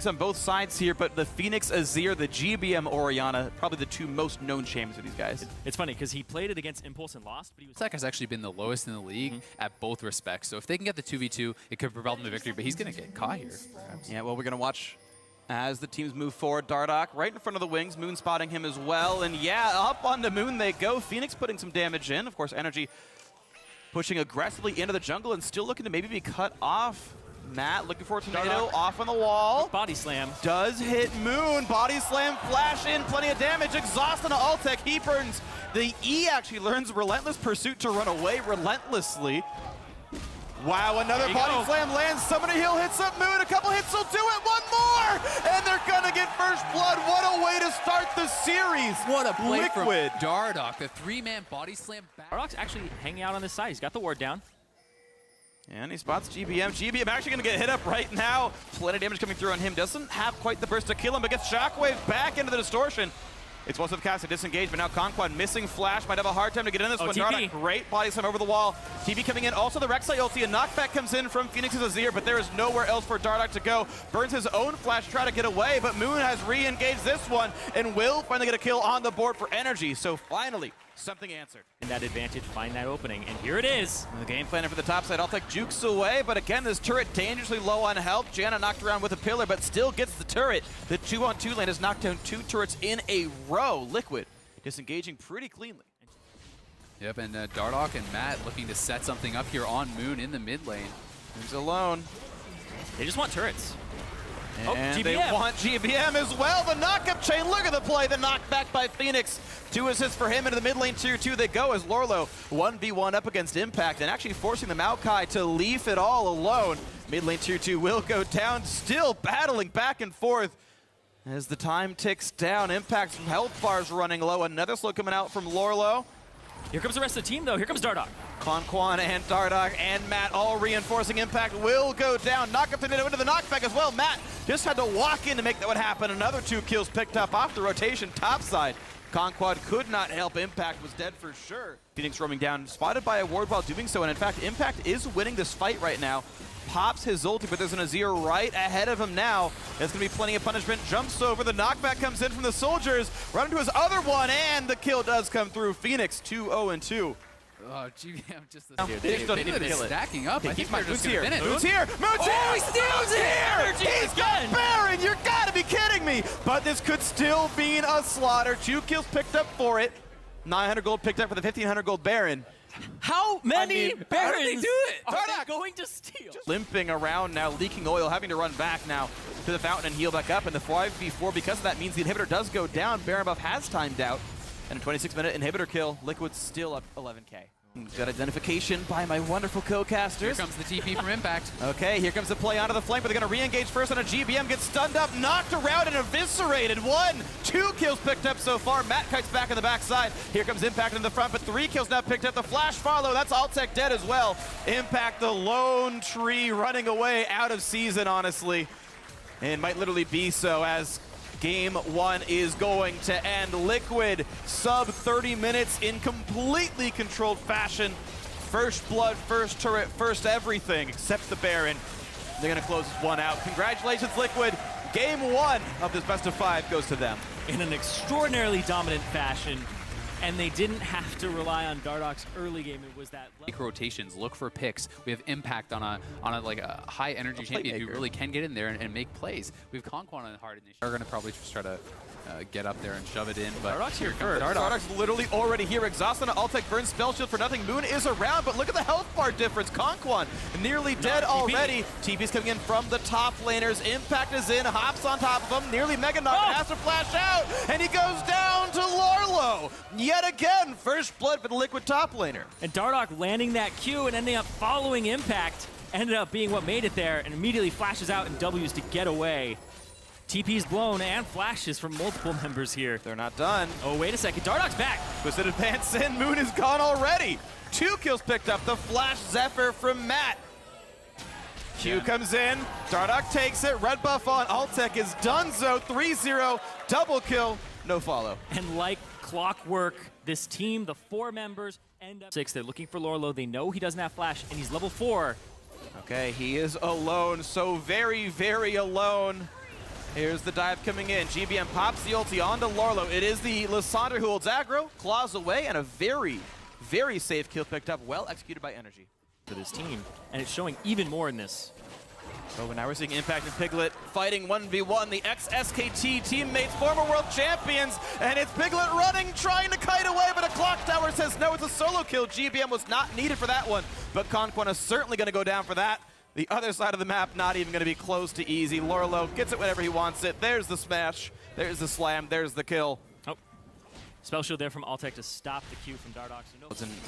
On both sides here, but the Phoenix Azir, the GBM Orianna, probably the two most known champions of these guys. It's funny because he played it against Impulse and lost, but he was... Sec has actually been the lowest in the league at both respects. So if they can get the 2v2, it could propel them to victory, but he's going to get caught here, perhaps. Yeah, well, we're going to watch as the teams move forward. Dardoch right in front of the wings, Moon spotting him as well. And yeah, up on the Moon they go. Phoenix putting some damage in. Of course, NRG pushing aggressively into the jungle and still looking to maybe be cut off. Matt looking for a tornado off on the wall. Body slam. Does hit Moon. Body slam, flash in, plenty of damage. Exhaust on Altec. He burns. The E actually learns Relentless Pursuit to run away relentlessly. Wow, another body slam lands. Summoner Heal hits up Moon. A couple hits will do it. One more! And they're going to get first blood. What a way to start the series. What a play Liquid. from Dardoch. The three-man body slam back. Dardoch's actually hanging out on this side. He's got the ward down. And he spots GBM. GBM actually going to get hit up right now. Plenty of damage coming through on him. Doesn't have quite the burst to kill him, but gets Shockwave back into the distortion. It's once cast a disengage, but now Conquan missing flash. Might have a hard time to get in this one. Dardoch, great body slam over the wall. TP coming in. Also the Rek'Sai ulti. A knockback comes in from Phoenix's Azir, but there is nowhere else for Dardoch to go. Burns his own flash to try to get away, but Moon has re-engaged this one and will finally get a kill on the board for NRG. So finally, something answered. And that advantage, find that opening, and here it is. The game plan for the top side, Altec jukes away, but again, this turret dangerously low on health. Janna knocked around with a pillar, but still gets the turret. The 2-on-2 lane has knocked down 2 turrets in a row. Liquid disengaging pretty cleanly. Yep, and Dardoch and Matt looking to set something up here on Moon in the mid lane. He's alone. They just want turrets. And they want GBM as well. The knock-up chain, look at the play. The knockback by Phoenix. 2 assists for him into the mid lane. Tier 2 they go as Lorlo 1v1 up against Impact and actually forcing the Maokai to leave it all alone. Mid lane Tier 2 will go down, still battling back and forth. As the time ticks down, Impact's health bars running low. Another slow coming out from Lorlo. Here comes the rest of the team, though. Here comes Dardoch. Conquan and Dardoch and Matt all reinforcing. Impact will go down. Knock up the into the knockback as well. Matt just had to walk in to make that one happen. Another 2 kills picked up off the rotation topside. Conquad could not help. Impact was dead for sure. Phoenix roaming down, spotted by a ward while doing so, and in fact, Impact is winning this fight right now. Pops his ulti, but there's an Azir right ahead of him now. There's going to be plenty of punishment. Jumps over, the knockback comes in from the soldiers. Run into his other one, and the kill does come through. Phoenix 2-0-2. Oh, GBM just the stacking up. I think they're just here. Moon's Moon's here. Moon's here. He steals it. He's got Baron. You're gotta be kidding me. But this could still be a slaughter. 2 kills picked up for it. 900 gold picked up for the 1500 gold Baron. How many Barons how did they do it? are they going to steal? Just limping around now, leaking oil, having to run back now to the fountain and heal back up. And the 5v4, because of that, means the inhibitor does go down. Baron buff has timed out. And a 26-minute inhibitor kill. Liquid's still up 11k. Got identification by my wonderful co-casters. Here comes the TP from Impact. Okay, here comes the play onto the flank, but they're going to re-engage first on a GBM, gets stunned up, knocked around, and eviscerated. 2 kills picked up so far. Matt kites back in the backside. Here comes Impact in the front, but 3 kills now picked up. The flash follow, that's Altec dead as well. Impact, the lone tree, running away out of season, honestly. And might literally be so as Game 1 is going to end. Liquid, sub 30 minutes in completely controlled fashion. First blood, first turret, first everything, except the Baron. They're going to close this one out. Congratulations, Liquid. Game 1 of this best of 5 goes to them. In an extraordinarily dominant fashion, and they didn't have to rely on Dardoch's early game. It was that Make rotations, look for picks. We have Impact on a like a high energy champion who really can get in there and make plays. We have Conquan on hard initiative. They're going to probably just try to get up there and shove it in. But Dardoch's here first. Dardoch's literally already here. Exhaust on Altec, burns spell shield for nothing. Moon is around, but look at the health bar difference. Conquan nearly dead already. TP's coming in from the top laners. Impact is in, hops on top of him, nearly mega knock, has to flash out, and he goes down to Lorlo. Yet again, first blood for the Liquid top laner. And Dardoch landing that Q and ending up following Impact ended up being what made it there, and immediately flashes out and W's to get away. TP's blown and flashes from multiple members here. They're not done. Oh, wait a second. Dardoch's back. Twisted advance in. Moon is gone already. 2 kills picked up. The flash Zephyr from Matt. Q comes in. Dardoch takes it. Red buff on Altec is donezo. 3-0. Double kill. No follow. And like clockwork, this team, the 4 members, end up 6. They're looking for Lorlo. They know he doesn't have flash, and he's level 4. Okay, he is alone. So very, very alone. Here's the dive coming in. GBM pops the ulti onto Lorlo. It is the Lissandra who holds aggro, claws away, and a very, very safe kill picked up, well executed by NRG. For this team, and it's showing even more in this. Oh, but now we're seeing Impact and Piglet fighting 1v1, the ex-SKT teammates, former world champions, and it's Piglet running, trying to kite away, but a clock tower says no, it's a solo kill. GBM was not needed for that one, but Conquan is certainly going to go down for that. The other side of the map not even going to be close to easy. Lorlo gets it whenever he wants it. There's the smash, there's the slam, there's the kill. Oh, spell shield there from Altec to stop the Q from Dardox.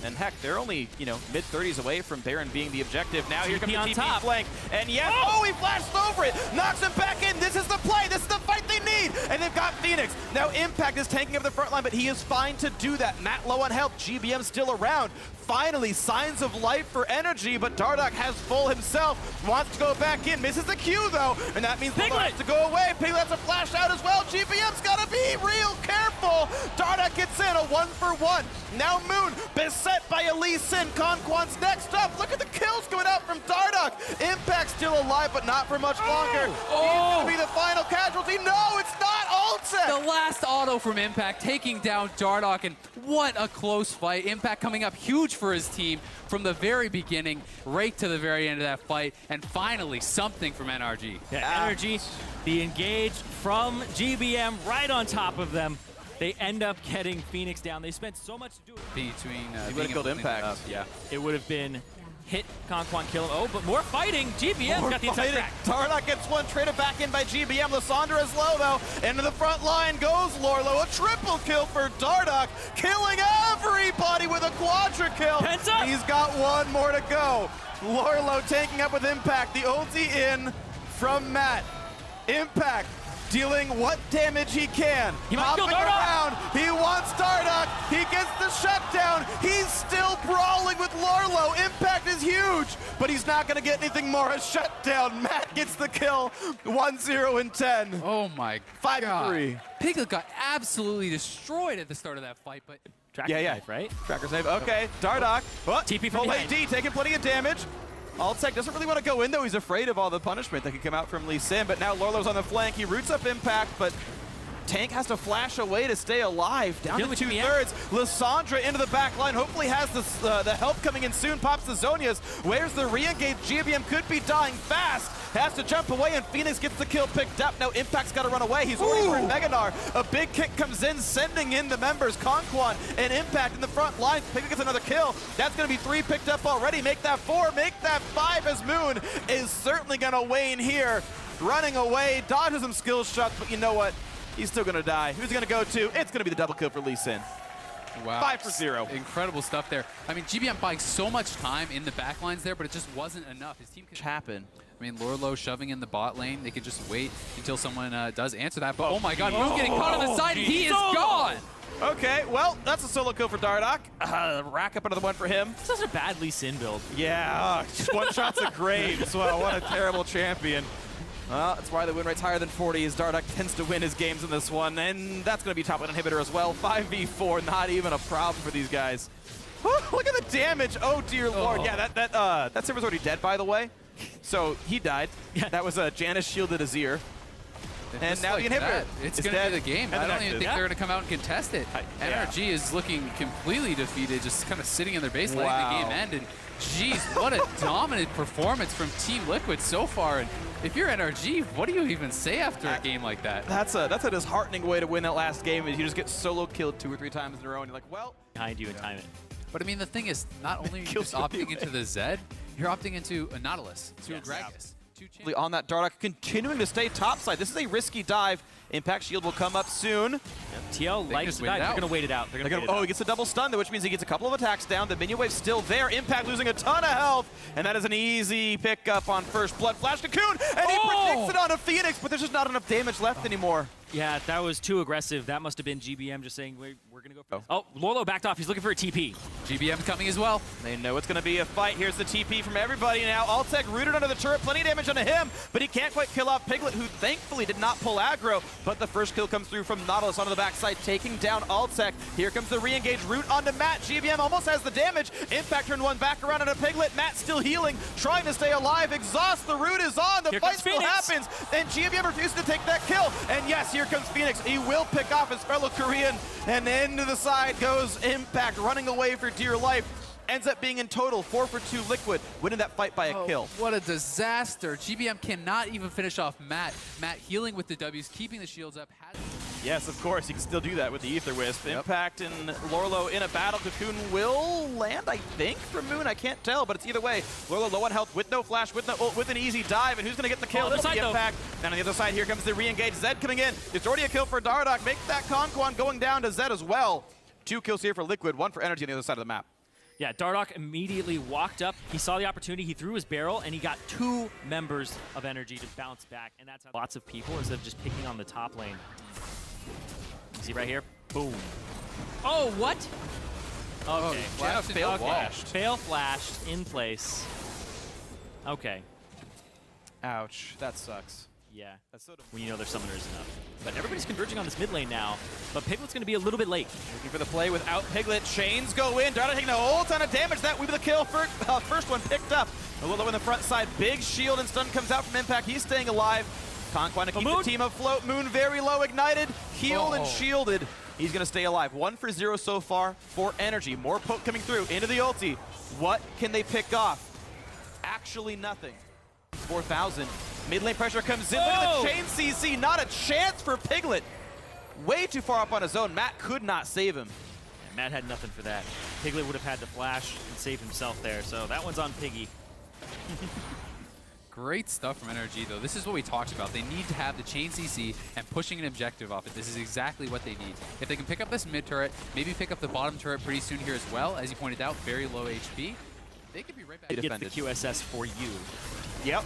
And heck, they're only, mid-30s away from Baron being the objective. Now here comes the TP top. flank. And yes, he flashed over it. Knocks him back in. This is the play. This is the fight they need. And they've got Phoenix. Now Impact is tanking up the front line, but he is fine to do that. Matt low on health. GBM still around. Finally, signs of life for NRG, but Dardoch has full himself. Wants to go back in. Misses the Q, though. And that means Piglet has to go away. Piglet has a flash out as well. GBM's got to be real careful. Dardoch gets in. A 1-for-1. Now Moon beset by Elise Sin. Conquan's next up. Look at the kills going out from Dardoch. Impact still alive, but not for much longer. He's going to be the final casualty. No, it's not Altec. The last auto from Impact taking down Dardoch, and what a close fight. Impact coming up huge for his team from the very beginning right to the very end of that fight, and finally something from NRG. Yeah, NRG, the engage from GBM right on top of them. They end up getting Phoenix down. They spent so much to do it. Between he would have killed Impact. Yeah, it would have been hit Conquan, kill him. Oh, but more fighting. GBM got the attack crack. Dardoch gets one, traded back in by GBM. Lissandra is low, though. Into the front line goes Lorlo. A triple kill for Dardoch, killing everybody with a quadra kill. He's got one more to go. Lorlo taking up with Impact. The ulti in from Matt. Impact dealing what damage he can. He might kill Dardoch. Around. He wants Dardoch. He gets the shutdown. He's still brawling with Lorlo. Impact is huge, but he's not going to get anything more. A shutdown. Matt gets the kill. 1-0 and 10. Oh my 5-3. Piglet got absolutely destroyed at the start of that fight, but Tracker knife, right? Tracker save. Okay, Dardoch. TP from behind. AD taking plenty of damage. Altec doesn't really want to go in, though. He's afraid of all the punishment that could come out from Lee Sin, but now Lorlo's on the flank. He roots up Impact, but Tank has to flash away to stay alive. Down to 2/3. Lissandra into the back line. Hopefully has the help coming in soon. Pops the Zonias. Where's the re-engage? GBM could be dying fast. Has to jump away, and Phoenix gets the kill picked up. Now Impact's got to run away. He's already hurt Meganar. A big kick comes in, sending in the members. Conquan and Impact in the front line. Piglet gets another kill. That's going to be 3 picked up already. Make that 4. Make that 5 as Moon is certainly going to wane here. Running away. Dodges some skill shots, but you know what? He's still going to die. Who's he going to go to? It's going to be the double kill for Lee Sin. Wow. 5-0. Incredible stuff there. I mean, GBM buying so much time in the backlines there, but it just wasn't enough. His team could happen. I mean, Lorlo shoving in the bot lane. They could just wait until someone does answer that. But oh my God, Moon getting caught on the side. He is gone. Okay, well, that's a solo kill for Dardoch. Rack up another one for him. This is a bad Lee Sin build. Yeah, one shot's a grave as well. What a terrible champion. Well, that's why the win rate's higher than 40, as Dardoch tends to win his games in this one, and that's going to be top lane inhibitor as well. 5v4, not even a problem for these guys. Whew, look at the damage. Oh, dear Lord. Yeah, that server's already dead, by the way. So he died. Yeah. That was Janice shielded Azir. And now the inhibitor. It's going to be the game. I don't even think they're going to come out and contest it. NRG is looking completely defeated, just kind of sitting in their base, letting the game end. And geez, what a dominant performance from Team Liquid so far. And if you're NRG, what do you even say after a game like that? That's a disheartening way to win that last game, is you just get solo killed 2 or 3 times in a row, and you're like, well. Behind you and time it. But I mean, the thing is, not only are you just opting into the Zed, you're opting into a Nautilus, to a Gragas. On that Dardoch, continuing to stay topside. This is a risky dive. Impact shield will come up soon. Yep. TL likes to dive. They're going to wait it out. He gets a double stun, which means he gets a couple of attacks down. The minion wave's still there. Impact losing a ton of health. And that is an easy pickup on first blood. Flash Cocoon, and he predicts it on a Phoenix, but there's just not enough damage left anymore. Yeah, that was too aggressive. That must have been GBM just saying, we're going to go for this. Oh, Lorlo backed off. He's looking for a TP. GBM coming as well. They know it's going to be a fight. Here's the TP from everybody now. Altec rooted under the turret. Plenty of damage onto him, but he can't quite kill off Piglet, who thankfully did not pull aggro. But the first kill comes through from Nautilus onto the backside, taking down Altec. Here comes the re-engage root onto Matt. GBM almost has the damage. Impact turned one back around onto Piglet. Matt still healing, trying to stay alive. Exhaust, the root is on. The fight still happens, and GBM refuses to take that kill. kill. And yes, here comes Phoenix. He will pick off his fellow Korean. And into the side goes Impact, running away for dear life. Ends up being in total 4 for 2 Liquid, winning that fight by a kill. What a disaster. GBM cannot even finish off Matt. Matt healing with the W's, keeping the shields up. Yes, of course, he can still do that with the Ether Wisp. Yep. Impact and Lorlo in a battle. Cocoon will land, I think, from Moon. I can't tell, but it's either way. Lorlo low on health with no flash, with an easy dive, and who's going to get the kill? It'll be Impact. Then on the other side, here comes the re-engage. Zed coming in. It's already a kill for Dardoch. Make that Conquan going down to Zed as well. 2 kills here for Liquid, 1 for NRG on the other side of the map. Yeah, Dardoch immediately walked up. He saw the opportunity. He threw his barrel, and he got 2 members of NRG to bounce back. And that's how lots of people, instead of just picking on the top lane. You see right here? Boom. Oh, what? Okay. Yeah, fail flashed. Fail flashed in place. Okay. Ouch. That sucks. Yeah. That's so when you know their summoner is enough. But everybody's converging on this mid lane now. But Piglet's going to be a little bit late. Looking for the play without Piglet. Chains go in. Dardoch taking a whole ton of damage. That will be the kill. First one picked up. A little in the front side. Big shield and stun comes out from Impact. He's staying alive. Conquan to keep the team afloat. Moon very low, ignited, healed and shielded. He's going to stay alive. 1 for 0 so far for NRG. More poke coming through into the ulti. What can they pick off? Actually nothing. 4,000. Mid lane pressure comes in. Look at the chain CC. Not a chance for Piglet. Way too far up on his own. Matt could not save him. Yeah, Matt had nothing for that. Piglet would have had to flash and save himself there. So that one's on Piggy. Great stuff from NRG, though. This is what we talked about. They need to have the chain CC and pushing an objective off it. This is exactly what they need. If they can pick up this mid turret, maybe pick up the bottom turret pretty soon here as well. As you pointed out, very low HP. They could be right back. It gets the QSS for you. Yep.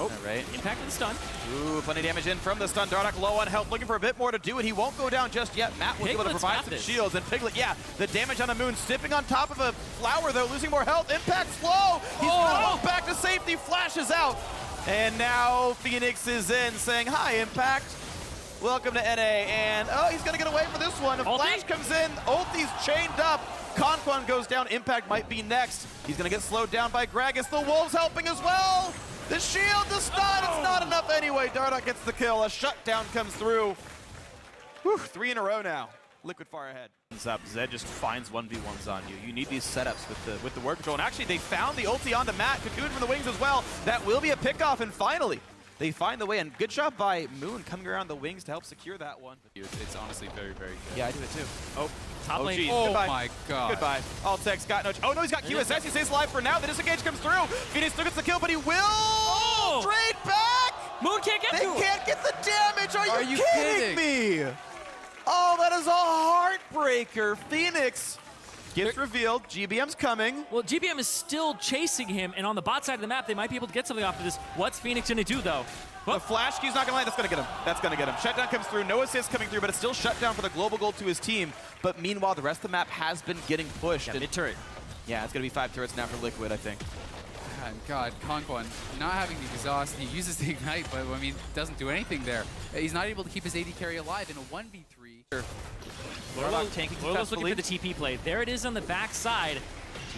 Oh, right. Impact with the stun. Ooh, plenty of damage in from the stun. Dardoch low on health, looking for a bit more to do it. He won't go down just yet. Matt was able to provide some shields, and Piglet, yeah, the damage on the Moon, stepping on top of a flower, though, losing more health. Impact slow. He's almost back to safety, flashes out. And now Phoenix is in, saying, hi, Impact. Welcome to NA. And, oh, he's going to get away for this one. A flash comes in. Ulti's chained up. Conquan goes down. Impact might be next. He's going to get slowed down by Gragas. The Wolves helping as well. The shield, the stun, it's not enough anyway. Dardoch gets the kill. A shutdown comes through. Whew, 3 in a row now. Liquid far ahead. Zed just finds 1v1s on you. You need these setups with the word control. And actually, they found the ulti onto Matt. Cocoon from the wings as well. That will be a pickoff, and finally, they find the way. And good job by Moon coming around the wings to help secure that one. It's honestly very, very good. Yeah, I do it too. Oh, top lane. Geez. Oh Goodbye. my god. Goodbye. Altec's got no. Oh no, he's got QSS. He stays alive for now. The disengage comes through. Phoenix still gets the kill, but he will trade back. Moon can't get They can't get the damage. Are you kidding me? Oh, that is a heartbreaker. Phoenix gets revealed. GBM's coming. Well, GBM is still chasing him, and on the bot side of the map, they might be able to get something off of this. What's Phoenix going to do, though? The flash key's not going to land. That's going to get him. That's going to get him. Shutdown comes through. No assist coming through, but it's still shut down for the global goal to his team. But meanwhile, the rest of the map has been getting pushed. Yeah, mid-turret. Yeah, it's going to be 5 turrets now for Liquid, I think. God, Conquan not having the exhaust. He uses the ignite, but I mean, doesn't do anything there. He's not able to keep his AD carry alive in a 1v3. Lorlo's looking for the TP play. There it is on the back side.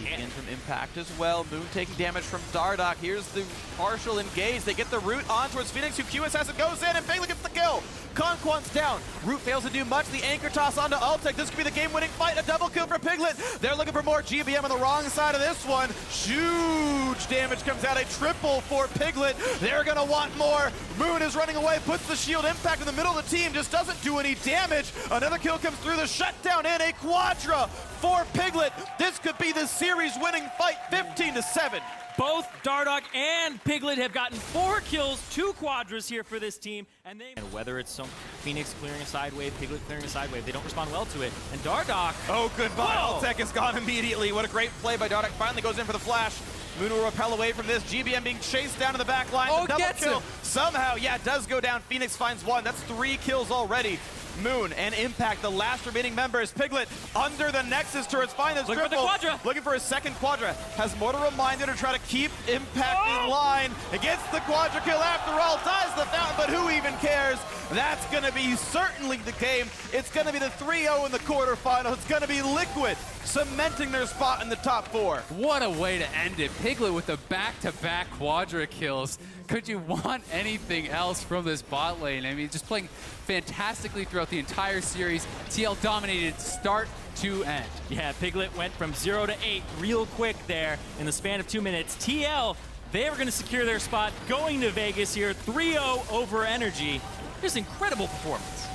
In from Impact as well. Moon taking damage from Dardoch. Here's the partial engage. They get the root on towards Phoenix, who QSS it goes in, and Piglet gets the kill. Conquan's down. Root fails to do much. The anchor toss onto Altec. This could be the game-winning fight. A double kill for Piglet. They're looking for more. GBM on the wrong side of this one. Huge damage comes out. A triple for Piglet. They're going to want more. Moon is running away. Puts the shield. Impact in the middle of the team. Just doesn't do any damage. Another kill comes through. The shutdown in. A quadra for Piglet. This could be the series-winning fight. 15-7. Both Dardoch and Piglet have gotten 4 kills, 2 quadras here for this team. And whether it's some Phoenix clearing a side wave, Piglet clearing a side wave, they don't respond well to it. And Dardoch... Oh, goodbye. Altec is gone immediately. What a great play by Dardoch. Finally goes in for the flash. Moon will repel away from this. GBM being chased down to the back line. Oh, the double gets kill. him. Somehow, yeah, it does go down. Phoenix finds 1. That's 3 kills already. Moon, and Impact, the last remaining members. Piglet under the Nexus turrets, find this Looking for the triple. Quadra. Looking for a second Quadra. Has more to remind him to try to keep Impact in line. It gets the Quadra kill after all, ties the fountain, but who even cares? That's going to be certainly the game. It's going to be the 3-0 in the quarterfinal. It's going to be Liquid cementing their spot in the top 4. What a way to end it. Piglet with the back-to-back Quadra kills. Could you want anything else from this bot lane? I mean, just playing fantastically throughout the entire series. TL dominated start to end. Yeah, Piglet went from 0 to 8 real quick there in the span of 2 minutes. TL, they were going to secure their spot going to Vegas here, 3-0 over NRG. Just incredible performance.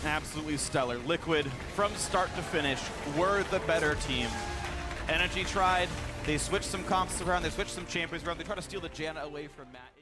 Absolutely stellar. Liquid, from start to finish, were the better team. NRG tried. They switched some comps around. They switched some champions around. They tried to steal the Janna away from Matt.